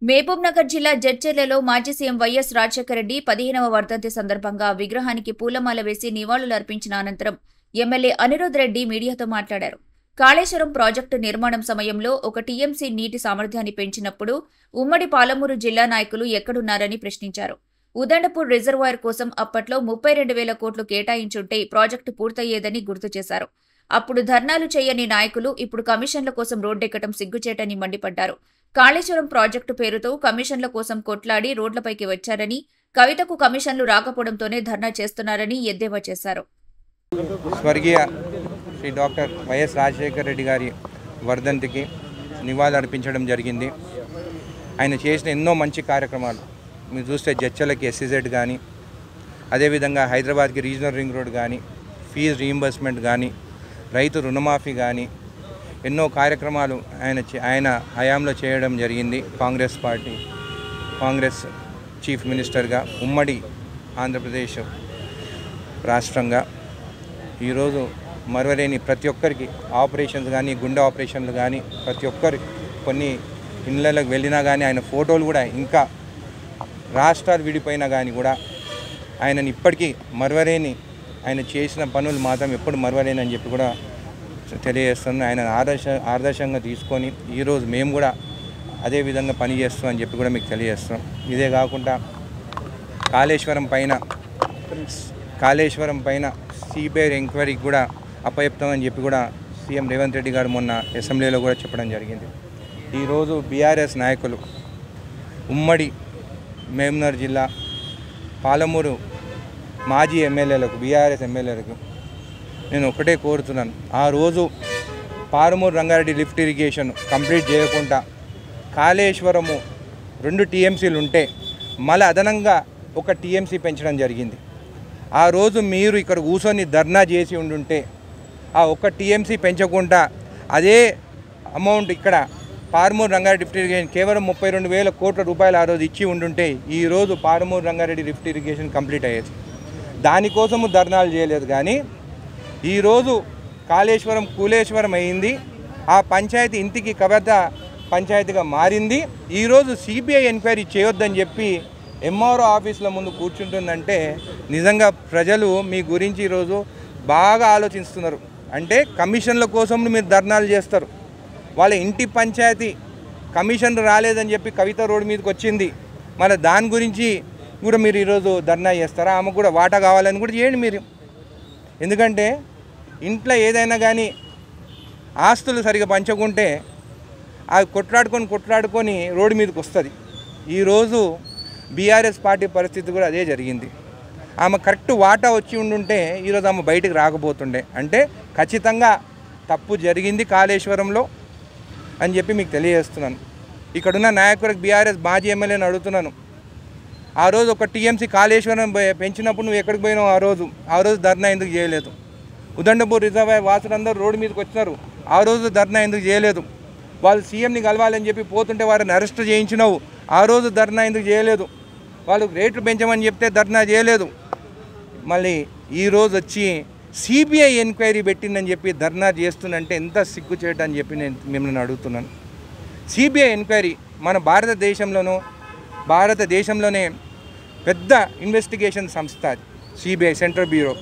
మహబూబ్నగర్ జిల్లా జడ్చర్లలో మాజీ CM YS Rajasekhara Reddy 15వ వర్ధంతి సందర్భంగా విగ్రహానికి పూలమాల వేసి నివాళులర్పించిన అనంతరం ఎమ్మెల్యే అనిరుద్ రెడ్డి మీడియాతో మాట్లాడారు. కాళేశ్వరం ప్రాజెక్టు నిర్మాణం సమయంలో ఒక టీఎంసీ నీటి సామర్థ్యాన్ని పెంచినప్పుడు ఉమ్మడి పాలమూరు జిల్లా నాయకులు ఎక్కడున్నారని ప్రశ్నించారు. ఉదండపూర్ రిజర్వాయర్ కోసం అప్పట్లో 32,000 కోట్లు కేటాయించుంటే ప్రాజెక్టు పూర్తయ్యేదని గుర్తు చేశారు. అప్పుడు ధర్నాలు చేయని నాయకులు ఇప్పుడు కమిషన్ల కోసం రోడ్డెక్కడం సిగ్గుచేటని మండిపడ్డారు. కాళేశ్వరం ప్రాజెక్టు పేరుతో కమిషన్ల కోసం కొట్లాడి రోడ్లపైకి వచ్చారని, కవితకు కమిషన్లు రాకపోవడంతోనే ధర్నా చేస్తున్నారని ఎద్దేవా చేశారు. స్వర్గీయ శ్రీ డాక్టర్ వైఎస్ రాజశేఖర రెడ్డి గారి వర్ధంతికి నివాళులర్పించడం జరిగింది. ఆయన చేసిన ఎన్నో మంచి కార్యక్రమాలు మీరు చూస్తే జడ్చర్లకి ఎస్సీజెడ్ కానీ, అదేవిధంగా హైదరాబాద్కి రీజనల్ రింగ్ రోడ్ కానీ, ఫీజు రీయింబర్స్మెంట్ కానీ, రైతు రుణమాఫీ కానీ ఎన్నో కార్యక్రమాలు ఆయన హయాంలో చేయడం జరిగింది. కాంగ్రెస్ చీఫ్ మినిస్టర్గా ఉమ్మడి ఆంధ్రప్రదేశ్ రాష్ట్రంగా ఈరోజు మరవలేని ప్రతి ఒక్కరికి ఆపరేషన్స్ కానీ, గుండె ఆపరేషన్లు కానీ, ప్రతి ఒక్కరి కొన్ని ఇళ్ళకి వెళ్ళినా కానీ ఆయన ఫోటోలు కూడా ఇంకా రాష్ట్రాలు విడిపోయినా కానీ కూడా ఆయనని ఇప్పటికీ మరవలేని, ఆయన చేసిన పనులు మాత్రం ఎప్పుడు మరవలేని అని చెప్పి కూడా తెలియజేస్తున్నాను. ఆయన ఆదర్శంగా తీసుకొని ఈరోజు మేము కూడా అదే విధంగా పనిచేస్తాం అని చెప్పి కూడా మీకు తెలియజేస్తాం. ఇదే కాకుండా కాళేశ్వరం పైన సిబిఐ ఎంక్వైరీకి కూడా అప్పచెప్తామని చెప్పి కూడా సీఎం రేవంత్ రెడ్డి గారు మొన్న అసెంబ్లీలో కూడా చెప్పడం జరిగింది. ఈరోజు బీఆర్ఎస్ నాయకులు ఉమ్మడి మహబూబ్నగర్ జిల్లా పాలమూరు మాజీ ఎమ్మెల్యేలకు, బీఆర్ఎస్ ఎమ్మెల్యేలకు నేను ఒకటే కోరుతున్నాను. ఆ రోజు Palamuru Rangareddy lift irrigation complete చేయకుండా కాళేశ్వరము 2 టీఎంసీలు ఉంటే మళ్ళీ అదనంగా 1 టీఎంసీ పెంచడం జరిగింది. ఆ రోజు మీరు ఇక్కడ కూర్చొని ధర్నా చేసి ఉండుంటే ఆ 1 టీఎంసీ పెంచకుండా అదే అమౌంట్ ఇక్కడ పాలమూరు రంగారెడ్డి లిఫ్ట్ ఇరిగేషన్ కేవలం 32,000 కోట్ల రూపాయలు ఆ రోజు ఇచ్చి ఉండుంటే ఈరోజు Palamuru Rangareddy lift irrigation complete అయ్యేది. దానికోసము ధర్నాలు చేయలేదు. కానీ ఈరోజు కాళేశ్వరం కూలేశ్వరం అయింది. ఆ పంచాయతీ ఇంటికి కవిత పంచాయతీగా మారింది. ఈరోజు సిబిఐ ఎంక్వైరీ చేయొద్దని చెప్పి ఎంఆర్ఓ ఆఫీసుల ముందు కూర్చుంటుందంటే నిజంగా ప్రజలు మీ గురించి ఈరోజు బాగా ఆలోచిస్తున్నారు. అంటే కమిషన్ల కోసం మీరు ధర్నాలు చేస్తారు. వాళ్ళ ఇంటి పంచాయతీ కమిషన్ రాలేదని చెప్పి కవిత రోడ్డు మీదకి వచ్చింది. మళ్ళీ దాని గురించి కూడా మీరు ఈరోజు ధర్నా చేస్తారా? ఆమెకు కూడా వాటా కావాలని కూడా చేయండి మీరు. ఎందుకంటే ఇంట్లో ఏదైనా కానీ ఆస్తులు సరిగా పంచకుంటే అవి కొట్లాడుకొని రోడ్డు మీదకి వస్తుంది. ఈరోజు బీఆర్ఎస్ పార్టీ పరిస్థితి కూడా అదే జరిగింది. ఆమె కరెక్ట్ వాటా వచ్చి ఉండుంటే ఈరోజు ఆమె బయటకు రాకపోతుండే. అంటే ఖచ్చితంగా తప్పు జరిగింది కాళేశ్వరంలో అని చెప్పి మీకు తెలియజేస్తున్నాను. ఇక్కడున్న నాయకులకు బీఆర్ఎస్ మాజీ ఎమ్మెల్యేని అడుగుతున్నాను. ఆ రోజు 1 టీఎంసీ కాళేశ్వరం పెంచినప్పుడు నువ్వు ఎక్కడికి పోయినావు? ఆ రోజు ధర్నా ఎందుకు చేయలేదు? ఉదండపూర్ రిజర్వాయర్ వాసులందరూ రోడ్డు మీదకి వచ్చినారు. ఆ రోజు ధర్నా ఎందుకు చేయలేదు? వాళ్ళు సీఎంని కలవాలని చెప్పి పోతుంటే వారిని అరెస్ట్ చేయించినావు. ఆ రోజు ధర్నా ఎందుకు చేయలేదు? వాళ్ళు రేట్లు పెంచమని చెప్తే ధర్నా చేయలేదు. మళ్ళీ ఈరోజు వచ్చి సిబిఐ ఎంక్వైరీ పెట్టిందని చెప్పి ధర్నా చేస్తుందంటే ఎంత సిగ్గు చేయటం అని చెప్పి నేను మిమ్మల్ని అడుగుతున్నాను. సిబిఐ ఎంక్వైరీ మన భారతదేశంలోనే పెద్ద ఇన్వెస్టిగేషన్ సంస్థ సిబిఐ, సెంట్రల్ బ్యూరో.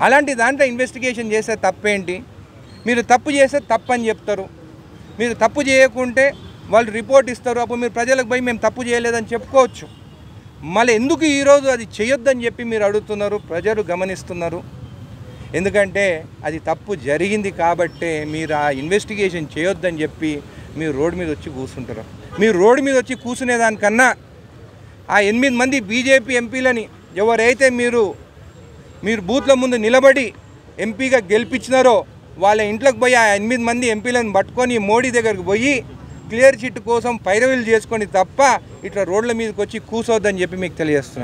అలాంటి దాంట్లో ఇన్వెస్టిగేషన్ చేస్తే తప్పేంటి? మీరు తప్పు చేస్తే తప్పని చెప్తారు. మీరు తప్పు చేయకుంటే వాళ్ళు రిపోర్ట్ ఇస్తారు. అప్పుడు మీరు ప్రజలకు పోయి మేము తప్పు చేయలేదని చెప్పుకోవచ్చు. మళ్ళీ ఎందుకు ఈరోజు అది చేయొద్దని చెప్పి మీరు అడుగుతున్నారు? ప్రజలు గమనిస్తున్నారు. ఎందుకంటే అది తప్పు జరిగింది కాబట్టే మీరు ఆ ఇన్వెస్టిగేషన్ చేయొద్దని చెప్పి మీరు రోడ్డు మీద వచ్చి కూర్చుంటారు. మీరు రోడ్డు మీద వచ్చి కూర్చునేదానికన్నా ఆ 8 మంది బీజేపీ ఎంపీలని ఎవరైతే మీరు బూత్ల ముందు నిలబడి ఎంపీగా గెలిపించినారో వాళ్ళ ఇంట్లోకి పోయి ఆ 8 మంది ఎంపీలను పట్టుకొని మోడీ దగ్గరకు పోయి క్లియర్ చిట్ కోసం పైరవీలు చేసుకొని తప్ప ఇట్లా రోడ్ల మీదకి వచ్చి కూర్చోవద్దని చెప్పి మీకు తెలియజేస్తున్నాను.